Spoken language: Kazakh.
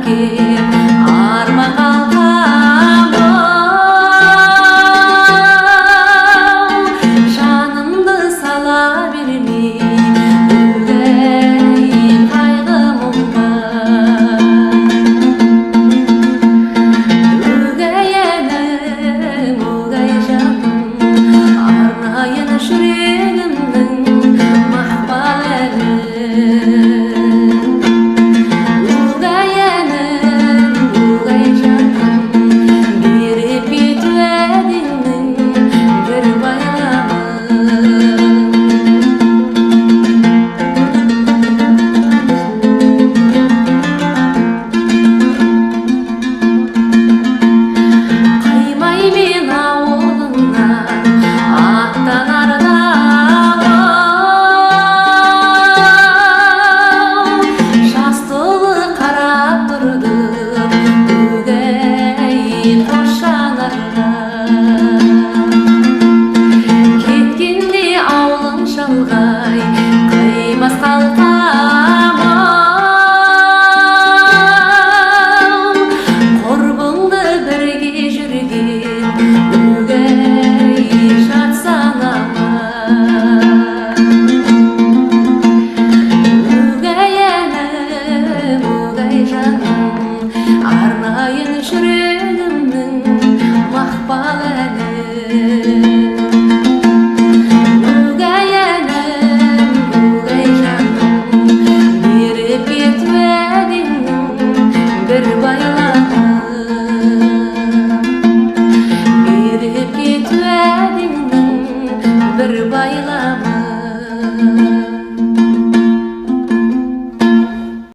кеп арма қалқам жанымды сала бермей Угай-ай қайғы мұңға Угай-айым Угай жаным арнайын жүрегімнің мақпал әні қаймас қалқам құрбыңды бірге жүрген Угай жат санама Угай-айым Угай жаным арнайын жүрегімнің мақпал әні бір байла